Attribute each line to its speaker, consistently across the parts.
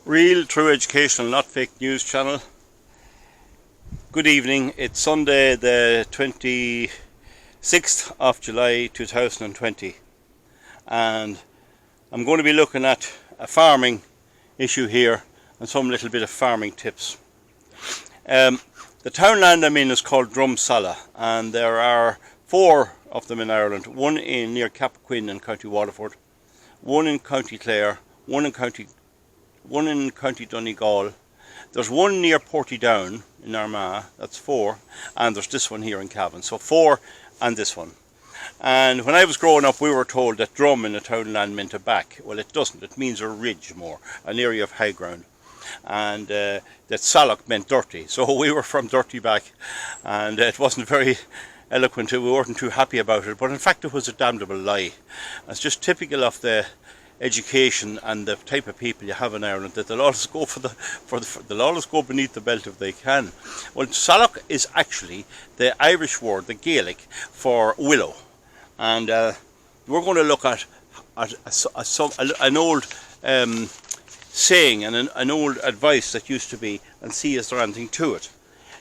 Speaker 1: Real, true educational, not fake news channel. Good evening. It's Sunday the 26th of July 2020 and I'm going to be looking at a farming issue here and some little bit of farming tips. The townland I'm in is called Drumsalla and there are 4 of them in Ireland. One in near Cappoquin in County Waterford, one in County Clare, one in County Donegal. There's one near Portydown in Armagh, that's 4, and there's this one here in Cavan. So 4 and this one. And when I was growing up we were told that drum in the townland meant a back. Well, it doesn't, it means a ridge more, an area of high ground. And that Sallock meant dirty, so we were from Dirty Back, and it wasn't very eloquent, we weren't too happy about it, but in fact it was a damnable lie. It's just typical of the education and the type of people you have in Ireland, that they'll always go they'll always go beneath the belt if they can. Well, Sallock is actually the Irish word, the Gaelic, for willow, and we're going to look at an old saying and an old advice that used to be, and see is there anything to it.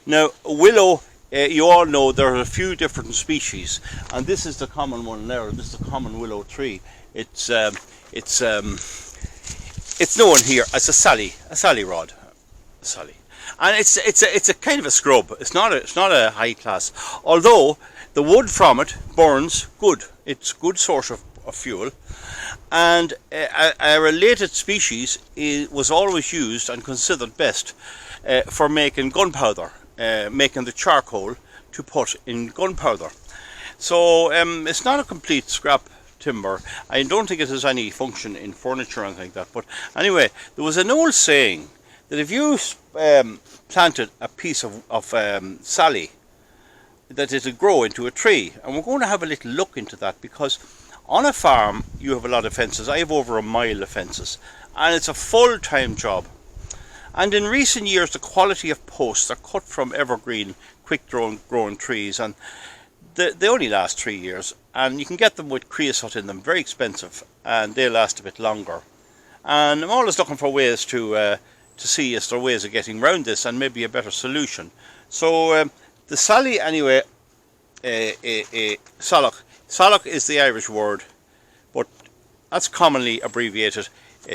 Speaker 1: Now, willow, you all know there are a few different species, and this is the common one there. This is the common willow tree. It's known here as a sally rod, and it's a kind of a scrub. It's not a high class, although the wood from it burns good. It's a good source of fuel, and a related species was always used and considered best for making gunpowder, making the charcoal to put in gunpowder. So it's not a complete scrap timber. I don't think it has any function in furniture or anything like that, but anyway, there was an old saying that if you planted a piece of sally, that it would grow into a tree. And we're going to have a little look into that, because on a farm you have a lot of fences. I have over a mile of fences, and it's a full-time job. And in recent years the quality of posts are cut from evergreen, quick growing trees, and they only last 3 years, and you can get them with creosote in them, very expensive, and they last a bit longer. And I'm always looking for ways to see is there ways of getting around this, and maybe a better solution. So the sally, anyway, Sallock is the Irish word, but that's commonly abbreviated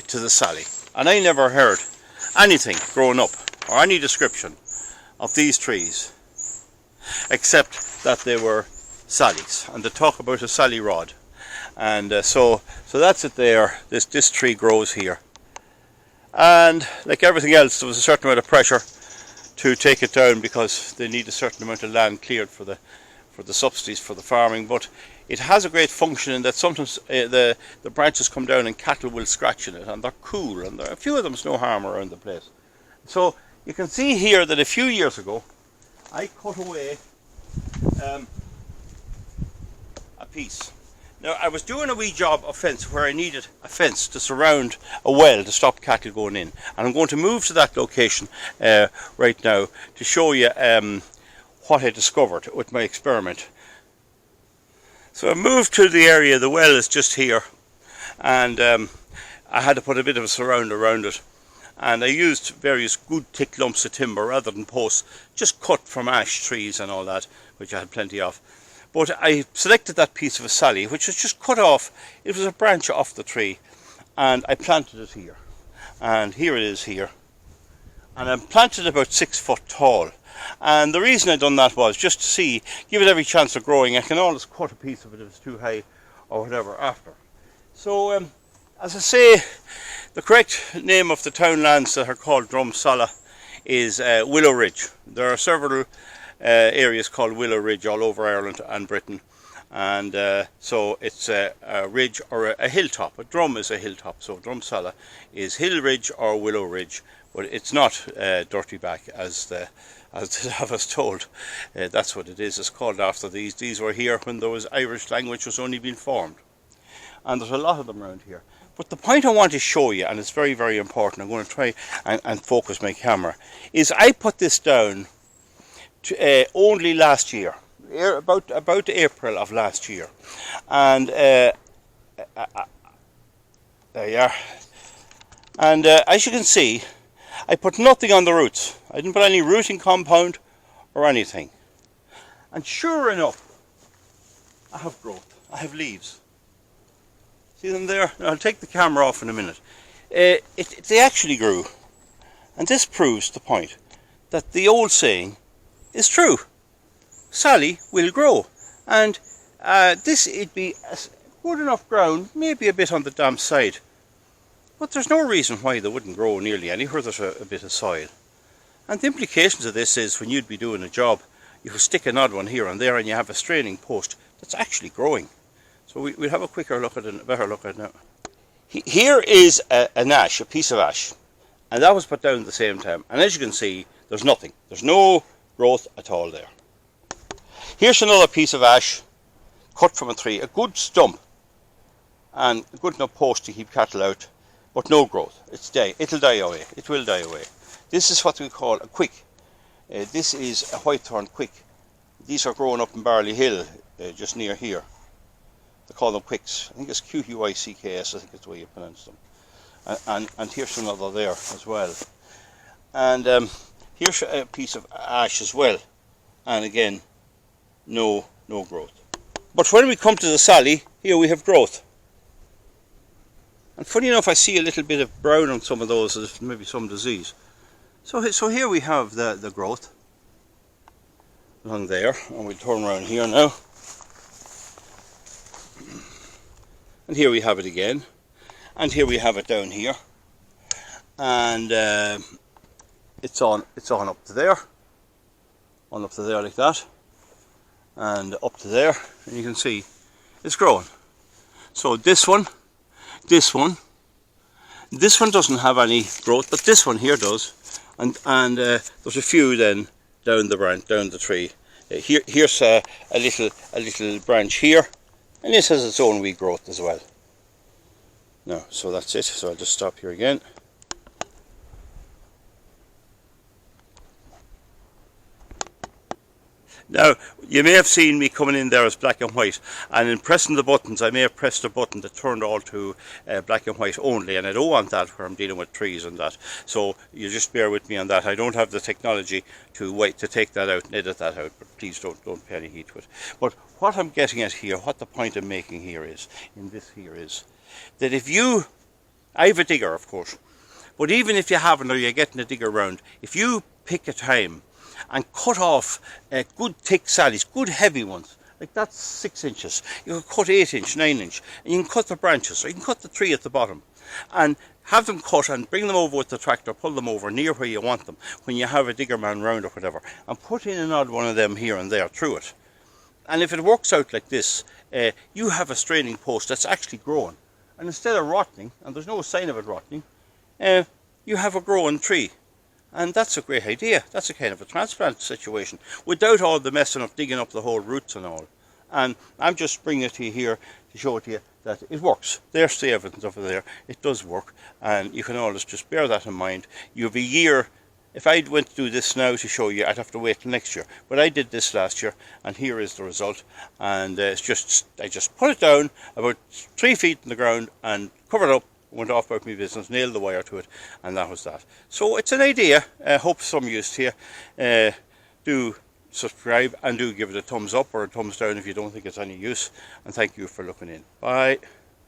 Speaker 1: to the sally. And I never heard anything growing up, or any description of these trees, except that they were sallies, and they talk about a sally rod. And so that's it there. This tree grows here, and like everything else, there was a certain amount of pressure to take it down, because they need a certain amount of land cleared for the subsidies for the farming. But it has a great function in that sometimes the branches come down and cattle will scratch in it, and they're cool, and a few of them's no harm around the place. So you can see here that a few years ago I cut away a piece. Now, I was doing a wee job of fence where I needed a fence to surround a well to stop cattle going in, and I'm going to move to that location right now to show you what I discovered with my experiment. So I moved to the area. The well is just here, and I had to put a bit of a surround around it, and I used various good thick lumps of timber rather than posts, just cut from ash trees and all that, which I had plenty of. But I selected that piece of a sally, which was just cut off. It was a branch off the tree, and I planted it here. And here it is here. And I planted it about 6 foot tall. And the reason I done that was just to see, give it every chance of growing. I can always cut a piece of it if it's too high or whatever after. So, as I say, the correct name of the townlands that are called Drumsalla is Willow Ridge. There are several areas called Willow Ridge all over Ireland and Britain, and so it's a ridge or a hilltop. A drum is a hilltop, so Drumsalla is Hill Ridge or Willow Ridge, but it's not Dirty Back as I was told. That's what it is. It's called after these. These were here when there was Irish language was only being formed, and there's a lot of them around here. But the point I want to show you, and it's very, very important, I'm going to try and focus my camera, is I put this down to, only last year, about April of last year, and there you are. And as you can see, I put nothing on the roots. I didn't put any rooting compound or anything. And sure enough, I have growth. I have leaves. See them there? Now, I'll take the camera off in a minute. They actually grew. And this proves the point that the old saying is true. Sally will grow. And it'd be good enough ground, maybe a bit on the damp side. But there's no reason why they wouldn't grow nearly anywhere there's a bit of soil. And the implications of this is when you'd be doing a job, you could stick an odd one here and there and you have a straining post that's actually growing. So we'll have a better look at it now. Here is an ash, a piece of ash. And that was put down at the same time. And as you can see, there's nothing. There's no growth at all there. Here's another piece of ash cut from a tree, a good stump. And a good enough post to keep cattle out. But no growth. It'll die away. It will die away. This is what we call a quick. This is a whitethorn quick. These are growing up in Barley Hill, just near here. They call them quicks. I think it's Quicks, I think is the way you pronounce them. And here's another there as well. And here's a piece of ash as well. And again, no growth. But when we come to the Sally, here we have growth. And funny enough, I see a little bit of brown on some of those, as maybe some disease. So here we have the growth along there, and we'll turn around here now. And here we have it again, and here we have it down here, and it's on up to there, on up to there like that, and up to there, and you can see it's growing. So this one doesn't have any growth, but this one here does. And there's a few then down the branch, down the tree. Here's a little branch here, and this has its own wee growth as well. No, so that's it. So I'll just stop here again. Now, you may have seen me coming in there as black and white, and in pressing the buttons, I may have pressed a button that turned all to black and white only, and I don't want that where I'm dealing with trees and that. So you just bear with me on that. I don't have the technology to take that out and edit that out, but please don't pay any heed to it. But what I'm getting at here, what the point I'm making here is, that if I have a digger, of course, but even if you haven't or you're getting a digger round, if you pick a time and cut off good thick sallies, good heavy ones, like that's 6 inches. You can cut 8 inch, 9 inch, and you can cut the branches, or you can cut the tree at the bottom, and have them cut and bring them over with the tractor, pull them over near where you want them, when you have a digger man round or whatever, and put in an odd one of them here and there through it. And if it works out like this, you have a straining post that's actually growing. And instead of rotting, and there's no sign of it rotting, you have a growing tree. And that's a great idea. That's a kind of a transplant situation, without all the messing of digging up the whole roots and all. And I'm just bringing it to you here to show it to you that it works. There's the evidence over there. It does work, and you can always just bear that in mind. You have a year. If I went to do this now to show you, I'd have to wait till next year. But I did this last year, and here is the result. And I just put it down about 3 feet in the ground and covered it up. Went off about my business, nailed the wire to it, and that was that. So it's an idea. Hope some use to you. Do subscribe and do give it a thumbs up or a thumbs down if you don't think it's any use. And thank you for looking in. Bye.